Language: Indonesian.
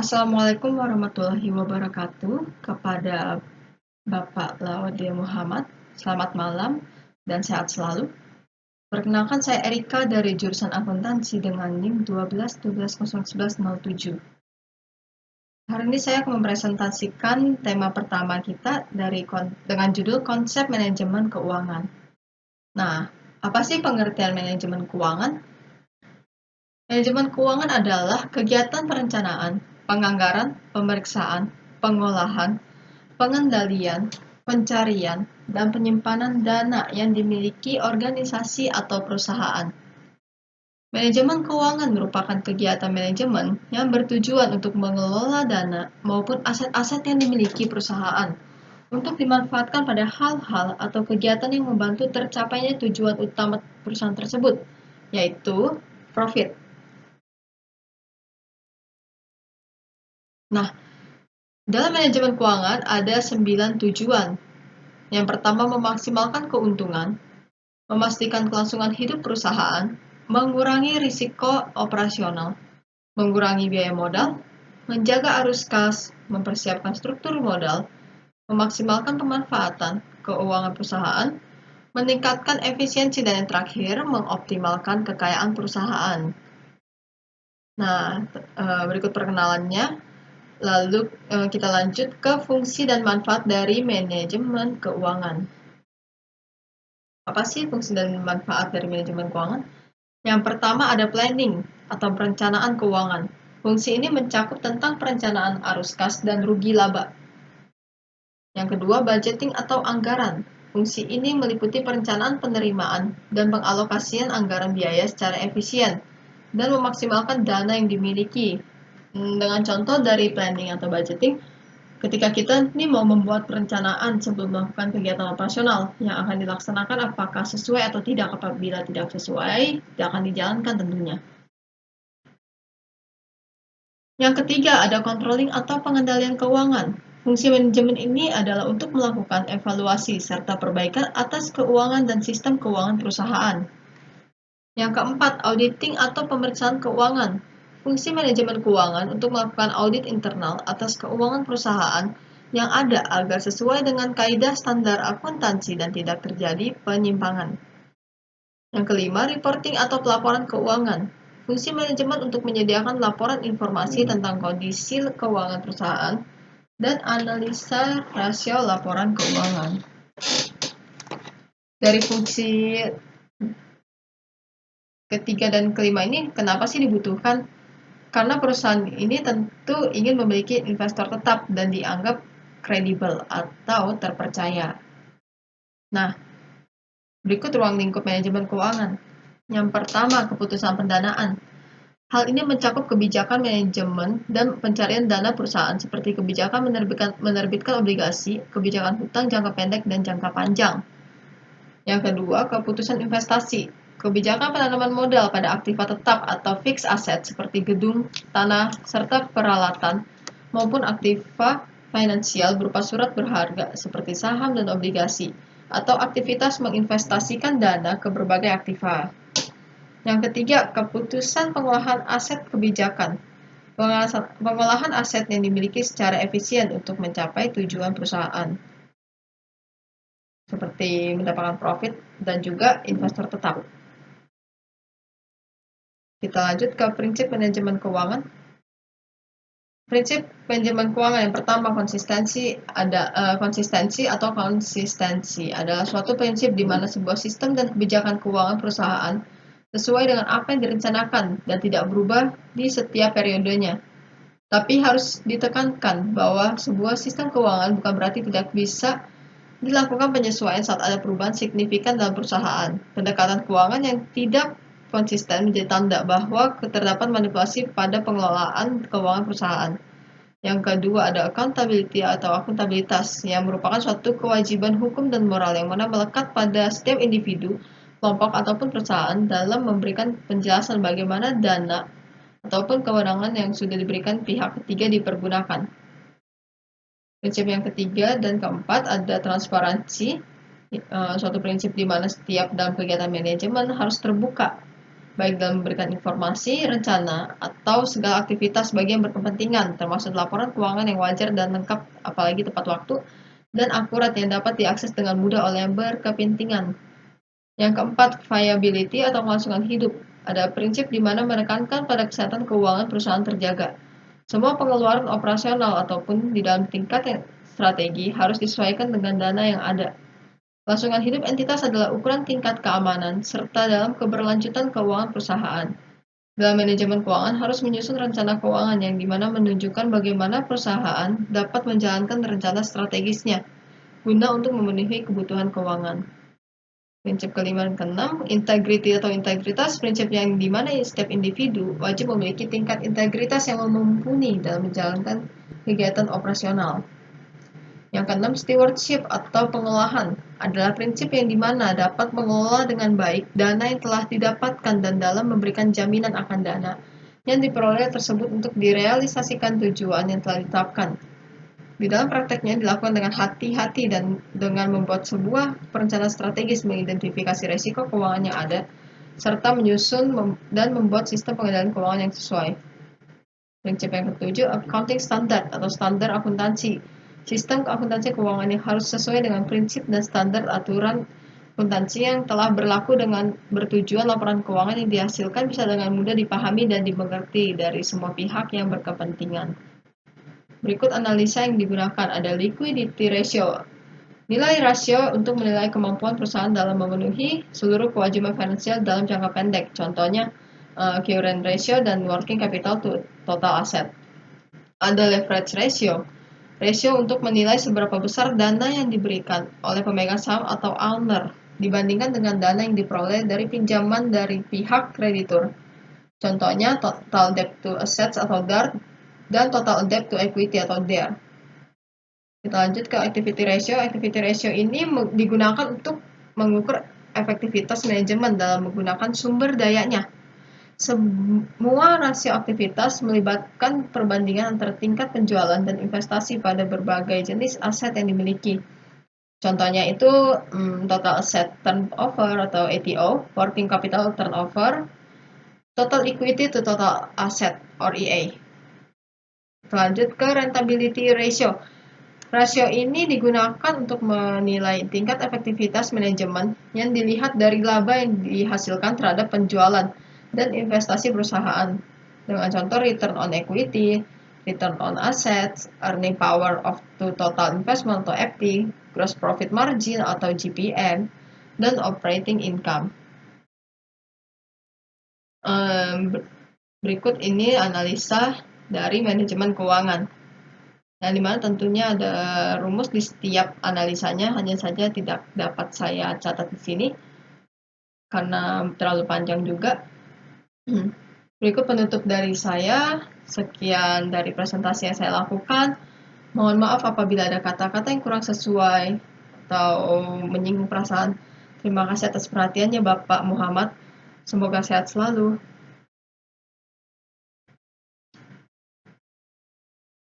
Assalamualaikum warahmatullahi wabarakatuh kepada Bapak Laude Muhammad. Selamat malam dan sehat selalu. Perkenalkan, saya Erika dari jurusan akuntansi dengan NIM 12 Hari ini saya akan mempresentasikan tema pertama kita dengan judul konsep manajemen keuangan. Nah, apa sih pengertian manajemen keuangan? Manajemen keuangan adalah kegiatan perencanaan, penganggaran, pemeriksaan, pengolahan, pengendalian, pencarian, dan penyimpanan dana yang dimiliki organisasi atau perusahaan. Manajemen keuangan merupakan kegiatan manajemen yang bertujuan untuk mengelola dana maupun aset-aset yang dimiliki perusahaan untuk dimanfaatkan pada hal-hal atau kegiatan yang membantu tercapainya tujuan utama perusahaan tersebut, yaitu profit. Nah, dalam manajemen keuangan ada 9 tujuan. Yang pertama, memaksimalkan keuntungan, memastikan kelangsungan hidup perusahaan, mengurangi risiko operasional, mengurangi biaya modal, menjaga arus kas, mempersiapkan struktur modal, memaksimalkan pemanfaatan keuangan perusahaan, meningkatkan efisiensi, dan yang terakhir, mengoptimalkan kekayaan perusahaan. Nah, berikut perkenalannya. Lalu kita lanjut ke fungsi dan manfaat dari manajemen keuangan. Apa sih fungsi dan manfaat dari manajemen keuangan? Yang pertama ada planning atau perencanaan keuangan. Fungsi ini mencakup tentang perencanaan arus kas dan rugi laba. Yang kedua, budgeting atau anggaran. Fungsi ini meliputi perencanaan penerimaan dan pengalokasian anggaran biaya secara efisien dan memaksimalkan dana yang dimiliki. Dengan contoh dari planning atau budgeting, ketika kita nih mau membuat perencanaan sebelum melakukan kegiatan operasional yang akan dilaksanakan, apakah sesuai atau tidak. Apabila tidak sesuai, tidak akan dijalankan tentunya. Yang ketiga, ada controlling atau pengendalian keuangan. Fungsi manajemen ini adalah untuk melakukan evaluasi serta perbaikan atas keuangan dan sistem keuangan perusahaan. Yang keempat, auditing atau pemeriksaan keuangan. Fungsi manajemen keuangan untuk melakukan audit internal atas keuangan perusahaan yang ada agar sesuai dengan kaidah standar akuntansi dan tidak terjadi penyimpangan. Yang kelima, reporting atau pelaporan keuangan. Fungsi manajemen untuk menyediakan laporan informasi tentang kondisi keuangan perusahaan dan analisa rasio laporan keuangan. Dari fungsi ketiga dan kelima ini kenapa sih dibutuhkan? Karena perusahaan ini tentu ingin memiliki investor tetap dan dianggap kredibel atau terpercaya. Nah, berikut ruang lingkup manajemen keuangan. Yang pertama, keputusan pendanaan. Hal ini mencakup kebijakan manajemen dan pencarian dana perusahaan seperti kebijakan menerbitkan obligasi, kebijakan hutang jangka pendek dan jangka panjang. Yang kedua, keputusan investasi. Kebijakan penanaman modal pada aktiva tetap atau fixed asset seperti gedung, tanah, serta peralatan, maupun aktiva finansial berupa surat berharga seperti saham dan obligasi, atau aktivitas menginvestasikan dana ke berbagai aktiva. Yang ketiga, keputusan pengolahan aset kebijakan. Pengolahan aset yang dimiliki secara efisien untuk mencapai tujuan perusahaan, seperti mendapatkan profit dan juga investor tetap. Kita lanjut ke prinsip manajemen keuangan. Prinsip manajemen keuangan yang pertama, konsistensi adalah suatu prinsip di mana sebuah sistem dan kebijakan keuangan perusahaan sesuai dengan apa yang direncanakan dan tidak berubah di setiap periodenya. Tapi harus ditekankan bahwa sebuah sistem keuangan bukan berarti tidak bisa dilakukan penyesuaian saat ada perubahan signifikan dalam perusahaan. Pendekatan keuangan yang tidak konsisten menjadi tanda bahwa terdapat manipulasi pada pengelolaan keuangan perusahaan. Yang kedua ada accountability atau akuntabilitas, yang merupakan suatu kewajiban hukum dan moral yang mana melekat pada setiap individu, kelompok ataupun perusahaan dalam memberikan penjelasan bagaimana dana ataupun kewenangan yang sudah diberikan pihak ketiga dipergunakan. Prinsip yang ketiga dan keempat ada transparansi, suatu prinsip di mana setiap dalam kegiatan manajemen harus terbuka, baik dalam memberikan informasi, rencana, atau segala aktivitas bagi yang berkepentingan, termasuk laporan keuangan yang wajar dan lengkap, apalagi tepat waktu, dan akurat yang dapat diakses dengan mudah oleh yang berkepentingan. Yang keempat, viability atau kelangsungan hidup. Ada prinsip di mana menekankan pada kesehatan keuangan perusahaan terjaga. Semua pengeluaran operasional ataupun di dalam tingkat yang strategi harus disesuaikan dengan dana yang ada. Kelangsungan hidup entitas adalah ukuran tingkat keamanan serta dalam keberlanjutan keuangan perusahaan. Dalam manajemen keuangan harus menyusun rencana keuangan yang dimana menunjukkan bagaimana perusahaan dapat menjalankan rencana strategisnya guna untuk memenuhi kebutuhan keuangan. Prinsip kelima dan keenam, integriti atau integritas, prinsip yang dimana setiap individu wajib memiliki tingkat integritas yang mumpuni dalam menjalankan kegiatan operasional. Yang keenam, stewardship atau pengolahan adalah prinsip yang dimana dapat mengelola dengan baik dana yang telah didapatkan dan dalam memberikan jaminan akan dana yang diperoleh tersebut untuk direalisasikan tujuan yang telah ditetapkan. Di dalam prakteknya dilakukan dengan hati-hati dan dengan membuat sebuah perencanaan strategis mengidentifikasi risiko keuangan yang ada, serta menyusun dan membuat sistem pengendalian keuangan yang sesuai. Prinsip yang ketujuh, accounting standard atau standar akuntansi. Sistem akuntansi keuangan yang harus sesuai dengan prinsip dan standar aturan akuntansi yang telah berlaku dengan bertujuan laporan keuangan yang dihasilkan bisa dengan mudah dipahami dan dimengerti dari semua pihak yang berkepentingan. Berikut analisa yang digunakan, ada liquidity ratio. Nilai rasio untuk menilai kemampuan perusahaan dalam memenuhi seluruh kewajiban finansial dalam jangka pendek. Contohnya, current ratio dan working capital to total asset. Ada leverage ratio. Ratio untuk menilai seberapa besar dana yang diberikan oleh pemegang saham atau owner dibandingkan dengan dana yang diperoleh dari pinjaman dari pihak kreditur. Contohnya total debt to assets atau DAR dan total debt to equity atau DER. Kita lanjut ke activity ratio. Activity ratio ini digunakan untuk mengukur efektivitas manajemen dalam menggunakan sumber dayanya. Semua rasio aktivitas melibatkan perbandingan antara tingkat penjualan dan investasi pada berbagai jenis aset yang dimiliki. Contohnya itu total asset turnover atau ATO, working capital turnover, total equity to total asset or EA. Lanjut ke rentability ratio. Rasio ini digunakan untuk menilai tingkat efektivitas manajemen yang dilihat dari laba yang dihasilkan terhadap penjualan dan investasi perusahaan. Dengan contoh return on equity, return on assets, earning power of to total investment atau FT, gross profit margin atau GPM, dan operating income. Berikut ini analisa dari manajemen keuangan. Yang dimana tentunya ada rumus di setiap analisanya, hanya saja tidak dapat saya catat di sini karena terlalu panjang juga. Berikut penutup dari saya. Sekian dari presentasi yang saya lakukan. Mohon maaf apabila ada kata-kata yang kurang sesuai atau menyinggung perasaan. Terima kasih atas perhatiannya Bapak Muhammad. Semoga sehat selalu.